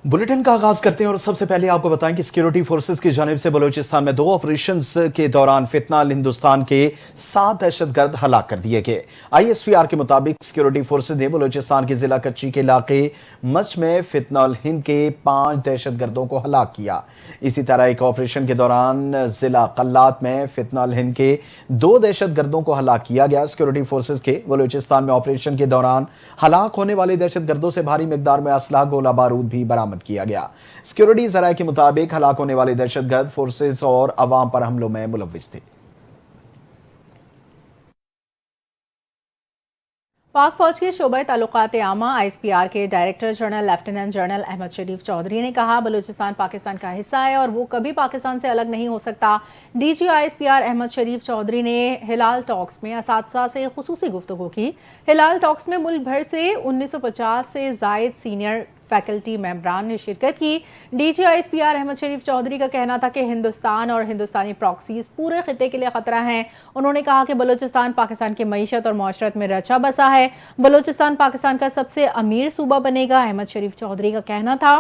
Bulletin کا آغاز کرتے ہیں اور سب سے پہلے آپ کو بتائیں کہ سیکیورٹی فورسز کی جانب سے بلوچستان میں 2 آپریشنز کے دوران فتنہ ہندوستان کے 7 دہشت گرد ہلاک کر دیے گئے۔ ISPR کے مطابق سیکیورٹی فورسز نے بلوچستان کے ضلع کچی کے علاقے مچ میں فتنہ الہند کے 5 دہشت گردوں کو ہلاک کیا۔ اسی طرح ایک آپریشن کے دوران ضلع قلات میں فتنہ الہند کے 2 دہشت گردوں کو ہلاک کیا گیا۔ سیکیورٹی فورسز کے بلوچستان میں آپریشن کے دوران ہلاک ہونے والے دہشت گردوں سے بھاری مقدار میں اسلحہ گولہ بارود بھی برآمد کیا گیا۔ سیکیورٹی ذرائع کے مطابق ہلاک ہونے والے دہشت گرد فورسز اور عوام پر حملوں میں ملوث تھے۔ پاک فوج کے شعبہ تعلقات عامہ ISPR کے director general lieutenant general Ahmed Sharif Chaudhry نے کہا بلوچستان پاکستان کا حصہ ہے اور وہ کبھی پاکستان سے الگ نہیں ہو سکتا۔ DG ISPR احمد شریف چودھری نے ہلال ٹاکس میں اساتذہ سے خصوصی گفتگو کی۔ ہلال ٹاکس میں ملک بھر سے 1950 سے زائد سینئر فیکلٹی ممبران نے شرکت کی۔ DG ISPR احمد شریف چودھری کا کہنا تھا کہ ہندوستان اور ہندوستانی پراکسیز پورے خطے کے لیے خطرہ ہیں۔ انہوں نے کہا کہ بلوچستان پاکستان کی معیشت اور معاشرت میں رچا بسا ہے۔ بلوچستان پاکستان کا سب سے امیر صوبہ بنے گا۔ احمد شریف چودھری کا کہنا تھا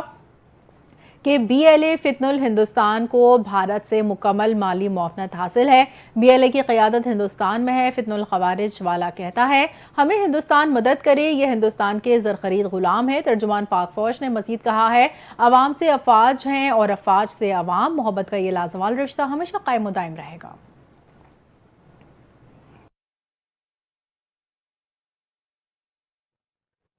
کہ BLA فتنہ الہندوستان کو بھارت سے مکمل مالی معاونت حاصل ہے۔ BLA کی قیادت ہندوستان میں ہے۔ فتنہ الخوارج والا کہتا ہے ہمیں ہندوستان مدد کرے، یہ ہندوستان کے زرخرید غلام ہے۔ ترجمان پاک فوج نے مزید کہا ہے عوام سے افواج ہیں اور افواج سے عوام، محبت کا یہ لازوال رشتہ ہمیشہ قائم و دائم رہے گا۔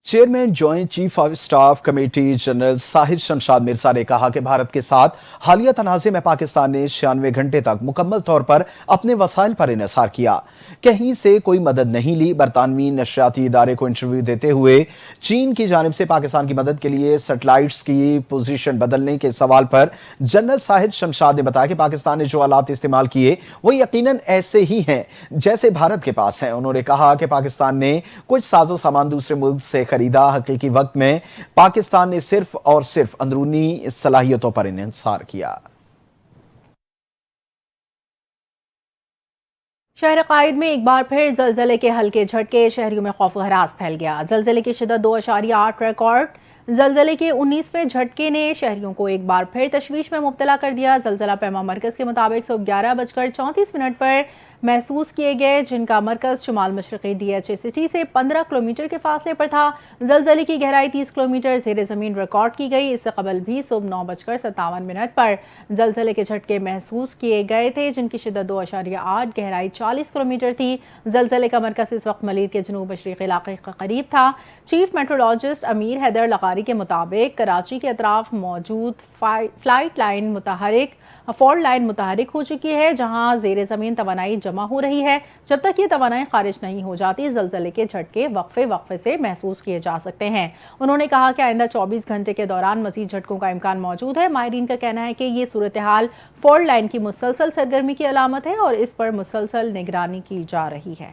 Chairman joint chief of staff committee general Sahir Shamshad Mirza نے کہا کہ بھارت کے ساتھ حالیہ تنازع میں پاکستان نے 96 گھنٹے تک مکمل طور پر اپنے وسائل پر انحصار کیا، کہیں سے کوئی مدد نہیں لی۔ برطانوی نشریاتی ادارے کو انٹرویو دیتے ہوئے چین کی جانب سے پاکستان کی مدد کے لیے سیٹلائٹس کی پوزیشن بدلنے کے سوال پر جنرل ساحر شمشاد نے بتایا کہ پاکستان نے جو آلات استعمال کیے وہ یقیناً ایسے ہی ہیں جیسے بھارت کے پاس ہیں۔ انہوں نے کہا کہ پاکستان نے کچھ ساز و سامان دوسرے ملک سے خریدا، حقیقی وقت میں پاکستان نے صرف اور صرف اندرونی صلاحیتوں پر انحصار کیا۔ شہر قائد میں ایک بار پھر زلزلے کے ہلکے جھٹکے، شہریوں میں خوف و ہراس پھیل گیا۔ زلزلے کی شدت 2.8 ریکارڈ۔ زلزلے کے 19ویں جھٹکے نے شہریوں کو ایک بار پھر تشویش میں مبتلا کر دیا۔ زلزلہ پیما مرکز کے مطابق صبح 11:34 پر محسوس کیے گئے، جن کا مرکز شمال مشرقی DHA سٹی سے 15 کلومیٹر کے فاصلے پر تھا۔ زلزلے کی گہرائی 30 کلومیٹر زیر زمین ریکارڈ کی گئی۔ اس سے قبل بھی صبح 9:57 پر زلزلے کے جھٹکے محسوس کیے گئے تھے، جن کی شدت 2.8، گہرائی 40 کلومیٹر تھی۔ زلزلے کا مرکز اس وقت ملیر کے جنوب مشرقی علاقے کے قریب تھا۔ چیف میٹرولوجسٹ امیر حیدر لغاری کے مطابق کراچی کے اطراف موجود فالٹ لائن متحرک ہو چکی ہے، جہاں زیر زمین توانائی جمع ہو رہی ہے۔ جب تک یہ توانائی خارج نہیں ہو جاتی، زلزلے کے جھٹکے وقفے سے محسوس کیے جا سکتے ہیں۔ انہوں نے کہا کہ آئندہ 24 گھنٹے کے دوران مزید جھٹکوں کا امکان موجود ہے۔ ماہرین کا کہنا ہے کہ یہ صورتحال فالٹ لائن کی مسلسل سرگرمی کی علامت ہے اور اس پر مسلسل نگرانی کی جا رہی ہے۔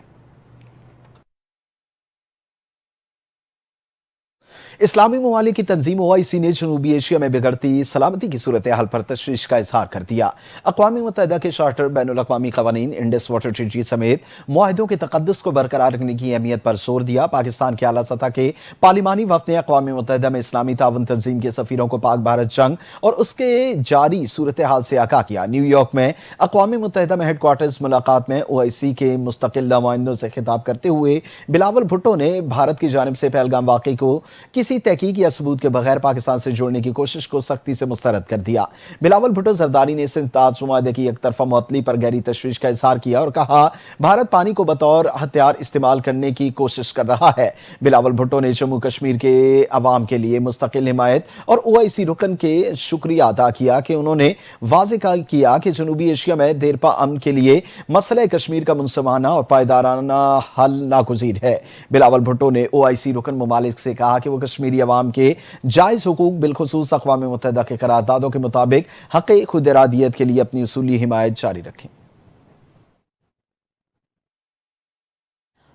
اسلامی ممالک کی تنظیم OIC نے جنوبی ایشیا میں بگڑتی سلامتی کی صورتحال پر تشویش کا اظہار کر دیا۔ اقوام متحدہ کے چارٹر، بین الاقوامی قوانین، انڈس واٹر ٹریٹی سمیت معاہدوں کے تقدس کو برقرار رکھنے کی اہمیت پر زور دیا۔ پاکستان کے اعلیٰ سطح کے پارلیمانی وفد نے اقوام متحدہ میں اسلامی تعاون تنظیم کے سفیروں کو پاک بھارت جنگ اور اس کے جاری صورتحال سے آگاہ کیا۔ نیو یارک میں اقوام متحدہ میں ہیڈ کوارٹرز ملاقات میں OIC کے مستقل نمائندوں سے خطاب کرتے ہوئے بلاول بھٹو نے بھارت کی جانب سے پہلگام واقعے کو کسی تحقیق یا ثبوت کے بغیر پاکستان سے جوڑنے کی کوشش کو سختی سے مسترد کر دیا۔ بلاول بھٹو زرداری نے سندھ معاہدے کی یک طرفہ معطلی پر گہری تشویش کا اظہار کیا اور کہا بھارت پانی کو بطور ہتھیار استعمال کرنے کی کوشش کر رہا ہے۔ بلاول بھٹو نے جموں کشمیر کے عوام کے لیے مستقل حمایت اور OIC رکن کے شکریہ ادا کیا کہ انہوں نے واضح کیا کہ جنوبی ایشیا میں دیرپا امن کے لیے مسئلہ کشمیر کا منصفانہ اور پائیدارانہ حل ناگزیر ہے۔ بلاول بھٹو نے OIC رکن ممالک سے کہا کہ وہ کشمیری عوام کے جائز حقوق بالخصوص اقوام متحدہ کے قراردادوں کے مطابق حق خود ارادیت کے لیے اپنی اصولی حمایت جاری رکھیں۔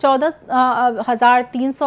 14,300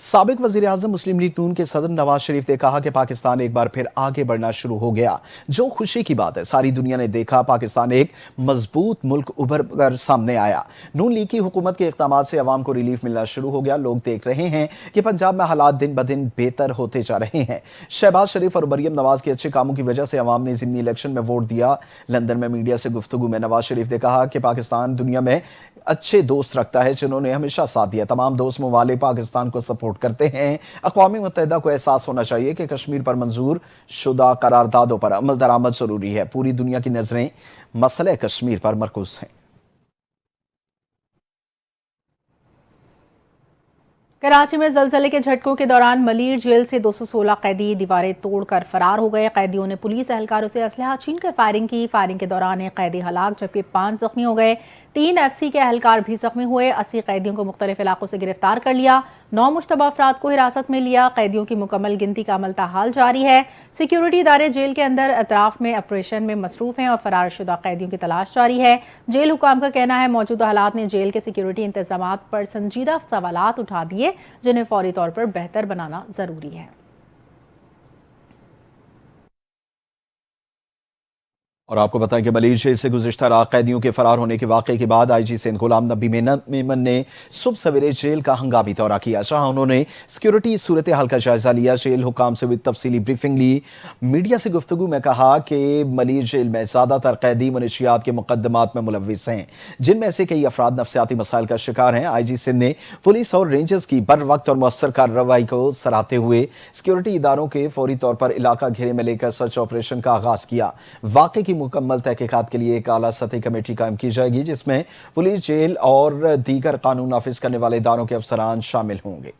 سابق وزیر اعظم مسلم لیگ نون کے صدر نواز شریف نے کہا کہ پاکستان ایک بار پھر آگے بڑھنا شروع ہو گیا، جو خوشی کی بات ہے۔ ساری دنیا نے دیکھا پاکستان ایک مضبوط ملک ابھر کر سامنے آیا۔ نون لیگ کی حکومت کے اقدامات سے عوام کو ریلیف ملنا شروع ہو گیا۔ لوگ دیکھ رہے ہیں کہ پنجاب میں حالات دن بدن بہتر ہوتے جا رہے ہیں۔ شہباز شریف اور مریم نواز کے اچھے کاموں کی وجہ سے عوام نے ضمنی الیکشن میں ووٹ دیا۔ لندن میں میڈیا سے گفتگو میں نواز شریف نے کہا کہ پاکستان دنیا میں اچھے دوست رکھتا ہے جنہوں نے ہمیشہ ساتھ دیا۔ تمام دوست ممالک پاکستان کو سپورٹ کرتے ہیں۔ اقوام متحدہ کو احساس ہونا چاہیے کہ کشمیر پر منظور شدہ قراردادوں پر عمل درآمد ضروری ہے۔ پوری دنیا کی نظریں مسئلہ کشمیر پر مرکوز ہیں۔ کراچی میں زلزلے کے جھٹکوں کے دوران ملیر جیل سے 216 قیدی دیواریں توڑ کر فرار ہو گئے۔ قیدیوں نے پولیس اہلکاروں سے اسلحہ چھین کر فائرنگ کی۔ فائرنگ کے دوران ایک قیدی ہلاک جبکہ 5 زخمی ہو گئے۔ 3 ایف سی کے اہلکار بھی زخمی ہوئے۔ 80 قیدیوں کو مختلف علاقوں سے گرفتار کر لیا۔ 9 مشتبہ افراد کو حراست میں لیا۔ قیدیوں کی مکمل گنتی کا عمل تاحال جاری ہے۔ سیکیورٹی ادارے جیل کے اندر اطراف میں آپریشن میں مصروف ہیں اور فرار شدہ قیدیوں کی تلاش جاری ہے۔ جیل حکام کا کہنا ہے موجودہ حالات نے جیل کے سیکیورٹی انتظامات پر سنجیدہ سوالات اٹھا دیے جنہیں فوری طور پر بہتر بنانا ضروری ہے۔ اور آپ کو بتائیں کہ ملیر جیل سے گزشتہ رات قیدیوں کے فرار ہونے کے واقعے کے بعد آئی جی سندھ غلام نبی میمن نے صبح سویرے جیل کا ہنگامی دورہ کیا، جہاں انہوں نے سیکیورٹی صورتحال کا جائزہ لیا۔ جیل حکام سے بھی تفصیلی بریفنگ لی۔ میڈیا سے گفتگو میں کہا کہ ملیر جیل میں زیادہ تر قیدی منشیات کے مقدمات میں ملوث ہیں، جن میں سے کئی افراد نفسیاتی مسائل کا شکار ہیں۔ آئی جی سندھ نے پولیس اور رینجرز کی بر وقت اور مؤثر کارروائی کو سراہتے ہوئے سیکیورٹی اداروں کے فوری طور پر علاقہ گھیرے میں لے کر سرچ آپریشن کا آغاز کیا۔ واقعے کی مکمل تحقیقات کے لیے ایک اعلیٰ سطحی کمیٹی قائم کی جائے گی، جس میں پولیس، جیل اور دیگر قانون نافذ کرنے والے اداروں کے افسران شامل ہوں گے۔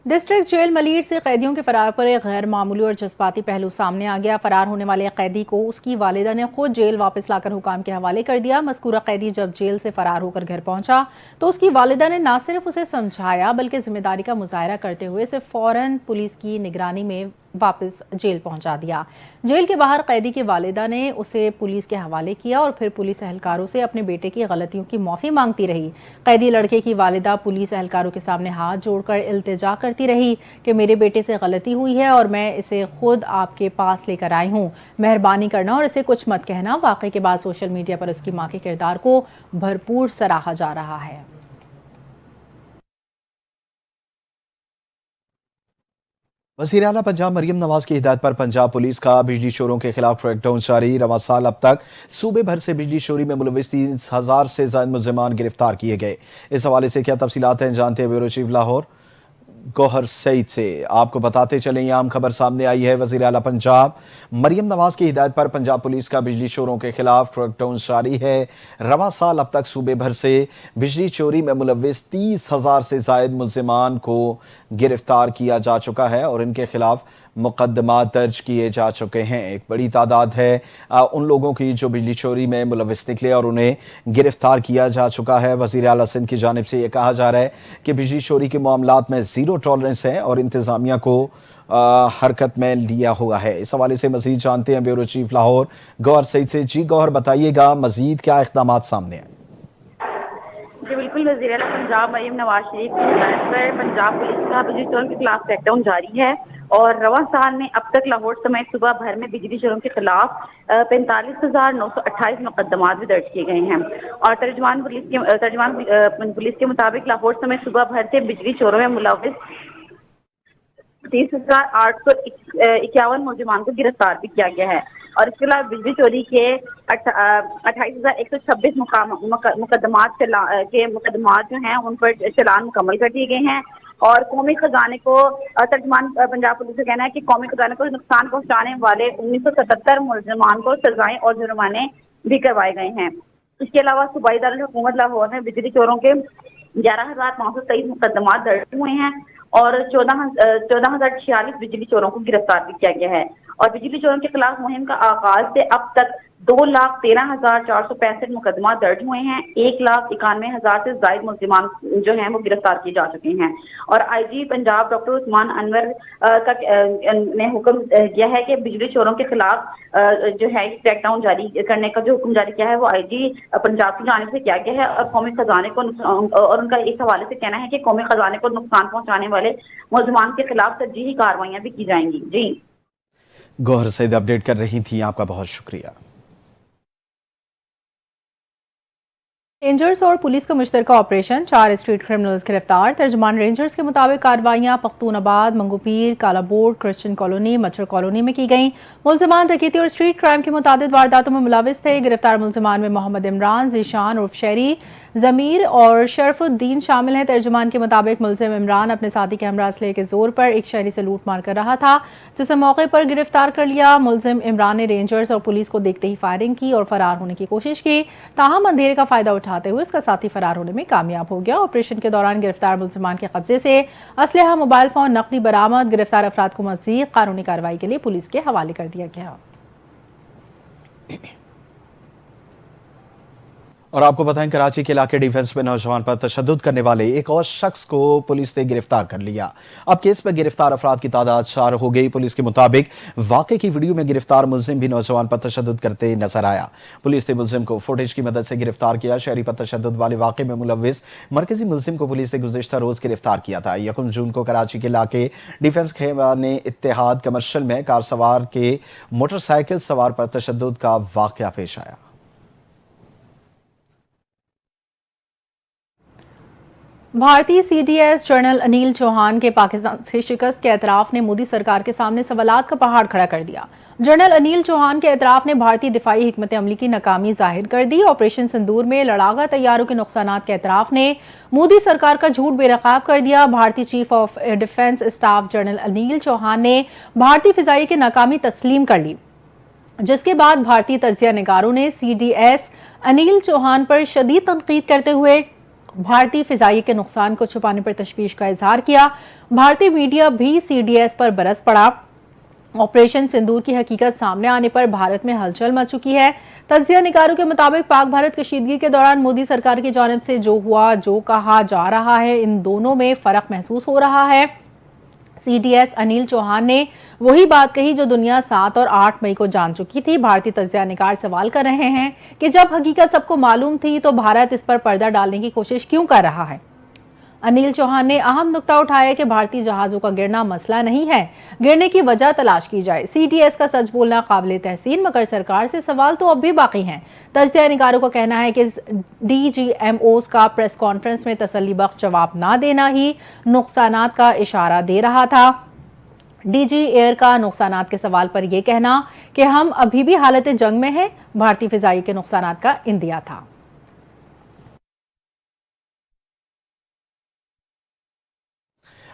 ڈسٹرکٹ جیل ملیر سے قیدیوں کے فرار پر ایک غیر معمولی اور جذباتی پہلو سامنے آ گیا۔ فرار ہونے والے قیدی کو اس کی والدہ نے خود جیل واپس لا کر حکام کے حوالے کر دیا۔ مذکورہ قیدی جب جیل سے فرار ہو کر گھر پہنچا تو اس کی والدہ نے نہ صرف اسے سمجھایا بلکہ ذمہ داری کا مظاہرہ کرتے ہوئے اسے فوراً پولیس کی نگرانی میں واپس جیل پہنچا دیا۔ جیل کے باہر قیدی کی والدہ نے اسے پولیس کے حوالے کیا اور پھر پولیس اہلکاروں سے اپنے بیٹے کی غلطیوں کی معافی مانگتی رہی۔ قیدی لڑکے کی والدہ پولیس اہلکاروں کے سامنے ہاتھ جوڑ کر التجا کرتی رہی کہ میرے بیٹے سے غلطی ہوئی ہے اور میں اسے خود آپ کے پاس لے کر آئی ہوں، مہربانی کرنا اور اسے کچھ مت کہنا۔ واقعے کے بعد سوشل میڈیا پر اس کی ماں کے کردار کو بھرپور سراہا جا رہا ہے۔ وزیر اعلیٰ پنجاب مریم نواز کی ہدایت پر پنجاب پولیس کا بجلی چوروں کے خلاف کریک ڈاؤن جاری۔ رواں سال اب تک صوبے بھر سے بجلی چوری میں ملوث 30,000 سے زائد ملزمان گرفتار کیے گئے۔ اس حوالے سے کیا تفصیلات ہیں، جانتے ہیں بیورو چیف لاہور گوہر سعید سے۔ آپ کو بتاتے چلیں یہ عام خبر سامنے آئی ہے، وزیر اعلیٰ پنجاب مریم نواز کی ہدایت پر پنجاب پولیس کا بجلی چوروں کے خلاف کریک ڈاؤن جاری ہے۔ رواں سال اب تک صوبے بھر سے بجلی چوری میں ملوث 30,000 سے زائد ملزمان کو گرفتار کیا جا چکا ہے اور ان کے خلاف مقدمات درج کیے جا چکے ہیں۔ ایک بڑی تعداد ہے ان لوگوں کی جو بجلی چوری میں ملوث نکلے اور انہیں گرفتار کیا جا چکا ہے۔ وزیر اعلیٰ سندھ کی جانب سے یہ کہا جا رہا ہے کہ بجلی چوری کے معاملات میں زیرو ٹالرنس ہے اور انتظامیہ کو حرکت میں لیا ہوا ہے۔ اس حوالے سے مزید جانتے ہیں بیورو چیف لاہور گوہر سعید سے۔ جی گوہر، بتائیے گا مزید کیا اقدامات سامنے ہیں؟ جی بالکل، وزیر اعلیٰ پنجاب مریم نواز شریف کی ہدایت پر پنجاب پولیس کا بجلی چوروں کے خلاف کریک ڈاؤن جاری ہے اور رواں سال میں اب تک لاہور سمیت صوبہ بھر میں بجلی چوروں کے خلاف 45,928 مقدمات بھی درج کیے گئے ہیں اور ترجمان پولیس کے مطابق لاہور سمیت صوبہ بھر سے بجلی چوروں میں ملوث 30,851 ملزمان کو گرفتار بھی کیا گیا ہے اور اس کے علاوہ بجلی چوری کے 28,126 مقدمات جو ہیں ان پر چلان مکمل کر دیے گئے ہیں اور قومی خزانے کو ترجمان پنجاب پولیس کا کہنا ہے کہ قومی خزانے کو نقصان پہنچانے والے 1977 ملزمان کو سزائیں اور جرمانے بھی کروائے گئے ہیں۔ اس کے علاوہ صوبائی دارالحکومت لاہور میں بجلی چوروں کے 11,523 مقدمات درج ہوئے ہیں اور 14,046 بجلی چوروں کو گرفتار بھی کیا گیا ہے اور بجلی چوروں کے خلاف مہم کا آغاز سے اب تک 2,13,465 مقدمات درج ہوئے ہیں. 1,91,000 سے زائد ملزمان جو ہیں وہ گرفتار کیے جا چکے ہیں. اور آئی جی پنجاب ڈاکٹر عثمان انور نے حکم کیا ہے کہ بجلی چوروں کے خلاف جو ہے کریک ڈاؤن جاری کرنے کا جو حکم جاری کیا ہے وہ آئی جی پنجاب کی جانب سے کیا گیا ہے. اور قومی خزانے کو اور ان کا اس حوالے سے کہنا ہے کہ قومی خزانے کو نقصان پہنچانے والے ملزمان کے خلاف ترجیحی کارروائیاں بھی کی جائیں گی. جی گوہر سعید اپڈیٹ کر رہی تھیں، آپ کا بہت شکریہ. رینجرز اور پولیس کا مشترکہ آپریشن، 4 اسٹریٹ کرمنلز گرفتار. ترجمان رینجرز کے مطابق کارروائیاں پختون آباد، منگو پیر، کالا بورڈ، کرسچن کالونی، مچھر کالونی میں کی گئیں. ملزمان ڈکیتی اور اسٹریٹ کرائم کی متعدد وارداتوں میں ملوث تھے. گرفتار ملزمان میں محمد عمران، ذیشان عرف شہری، ضمیر اور شرف الدین شامل ہیں. ترجمان کے مطابق ملزم عمران اپنے ساتھی کے ہمراہ اسلحے کے زور پر ایک شہری سے لوٹ مار کر رہا تھا، جسے موقع پر گرفتار کر لیا. ملزم عمران نے رینجرز اور پولیس کو دیکھتے ہی فائرنگ کی اور فرار ہونے کی کوشش کی، تاہم اندھیرے کا فائدہ اٹھاتے ہوئے اس کا ساتھی فرار ہونے میں کامیاب ہو گیا. آپریشن کے دوران گرفتار ملزمان کے قبضے سے اسلحہ، موبائل فون، نقدی برآمد. گرفتار افراد کو مزید قانونی کارروائی کے لیے پولیس کے حوالے کر دیا گیا. اور آپ کو بتائیں، کراچی کے علاقے ڈیفنس میں نوجوان پر تشدد کرنے والے ایک اور شخص کو پولیس نے گرفتار کر لیا. اب کیس میں گرفتار افراد کی تعداد 4 ہو گئی. پولیس کے مطابق واقعے کی ویڈیو میں گرفتار ملزم بھی نوجوان پر تشدد کرتے نظر آیا. پولیس نے ملزم کو فوٹیج کی مدد سے گرفتار کیا. شہری پر تشدد والے واقعے میں ملوث مرکزی ملزم کو پولیس نے گزشتہ روز گرفتار کیا تھا. 1 جون کو کراچی کے علاقے ڈیفنس خیبان اتحاد کمرشل میں کار سوار کے موٹر سائیکل سوار پر تشدد کا واقعہ پیش آیا. بھارتی C D S general Anil Chauhan کے پاکستان سے شکست کے اعتراف نے مودی سرکار کے سامنے سوالات کا پہاڑ کھڑا کر دیا. جنرل انیل چوہان کے اعتراف نے بھارتی دفاعی حکمت عملی کی ناکامی ظاہر کر دی. آپریشن سندور میں لڑاکا طیاروں کے نقصانات کے اعتراف نے مودی سرکار کا جھوٹ بے نقاب کر دیا. بھارتی chief of defence staff general Anil Chauhan نے بھارتی فضائیہ کی ناکامی تسلیم کر لی، جس کے بعد بھارتی تجزیہ نگاروں نے C D S Anil Chauhan پر شدید تنقید کرتے ہوئے بھارتی فضائیہ کے نقصان کو چھپانے پر تشویش کا اظہار کیا. بھارتی میڈیا بھی سی ڈی ایس پر برس پڑا. آپریشن سندور کی حقیقت سامنے آنے پر بھارت میں ہلچل مچ چکی ہے. تجزیہ نگاروں کے مطابق پاک بھارت کشیدگی کے دوران مودی سرکار کی جانب سے جو ہوا، جو کہا جا رہا ہے، ان دونوں میں فرق محسوس ہو رہا ہے. C D S Anil Chauhan نے وہی بات کہی جو دنیا 7 اور 8 مئی کو جان چکی تھی. بھارتی تجزیہ نگار سوال کر رہے ہیں کہ جب حقیقت سب کو معلوم تھی تو بھارت اس پر پردہ ڈالنے کی کوشش کیوں کر رہا ہے. انیل چوہان نے اہم نقطہ اٹھایا کہ بھارتی جہازوں کا گرنا مسئلہ نہیں ہے، گرنے کی وجہ تلاش کی جائے. سی ڈی ایس کا سچ بولنا قابل تحسین، مگر سرکار سے سوال تو اب بھی باقی ہیں. تجزیہ نگاروں کا کہنا ہے کہ ڈی جی ایم اوز کا پریس کانفرنس میں تسلی بخش جواب نہ دینا ہی نقصانات کا اشارہ دے رہا تھا. ڈی جی ایئر کا نقصانات کے سوال پر یہ کہنا کہ ہم ابھی بھی حالت جنگ میں ہیں، بھارتی فضائی کے نقصانات کا اندیا تھا.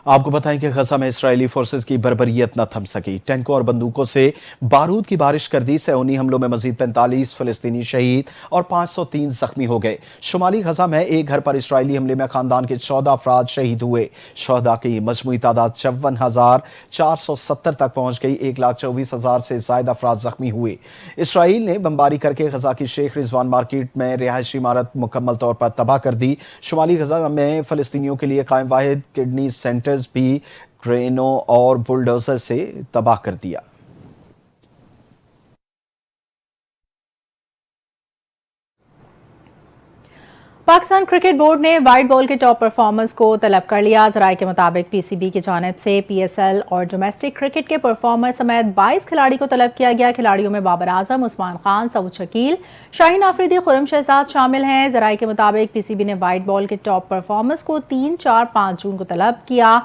آپ کو بتائیں کہ غزہ میں اسرائیلی فورسز کی بربریت نہ تھم سکی. ٹینکوں اور بندوقوں سے بارود کی بارش کر دی. سیونی حملوں میں مزید 45 فلسطینی شہید اور 503 زخمی ہو گئے. شمالی غزہ میں ایک گھر پر اسرائیلی حملے میں خاندان کے 14 افراد شہید ہوئے. شہداء کی مجموعی تعداد 54,470 تک پہنچ گئی. 1,24,000 سے زائد افراد زخمی ہوئے. اسرائیل نے بمباری کر کے غزہ کی شیخ رضوان مارکیٹ میں رہائشی عمارت مکمل طور پر تباہ کر دی. شمالی غزہ میں فلسطینیوں کے لیے قائم واحد کڈنی سینٹر بھی کرینوں اور بلڈوزر سے تباہ کر دیا. پاکستان کرکٹ بورڈ نے وائٹ بال کے ٹاپ پرفارمرز کو طلب کر لیا. ذرائع کے مطابق پی سی بی کی جانب سے پی ایس ایل اور ڈومیسٹک کرکٹ کے پرفارمر سمیت 22 کھلاڑی کو طلب کیا گیا. کھلاڑیوں میں بابر اعظم، عثمان خان، سعود شکیل، شاہین آفریدی، خرم شہزاد شامل ہیں. ذرائع کے مطابق پی سی بی نے وائٹ بال کے ٹاپ پرفارمرز کو 3، 4، 5 جون کو طلب کیا.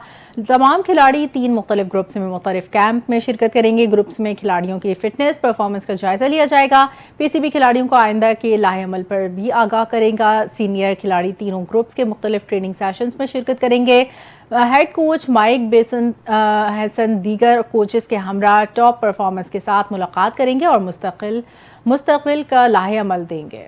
تمام کھلاڑی 3 مختلف گروپس میں مختلف کیمپ میں شرکت کریں گے. گروپس میں کھلاڑیوں کی فٹنس پرفارمنس کا جائزہ لیا جائے گا. پی سی بی کھلاڑیوں کو آئندہ کے لاہے عمل پر بھی آگاہ کرے گا. سینئر کھلاڑی تینوں گروپس کے مختلف ٹریننگ سیشنز میں شرکت کریں گے. ہیڈ کوچ مائک بیسن حسن دیگر کوچز کے ہمراہ ٹاپ پرفارمنس کے ساتھ ملاقات کریں گے اور مستقبل کا لاہے عمل دیں گے.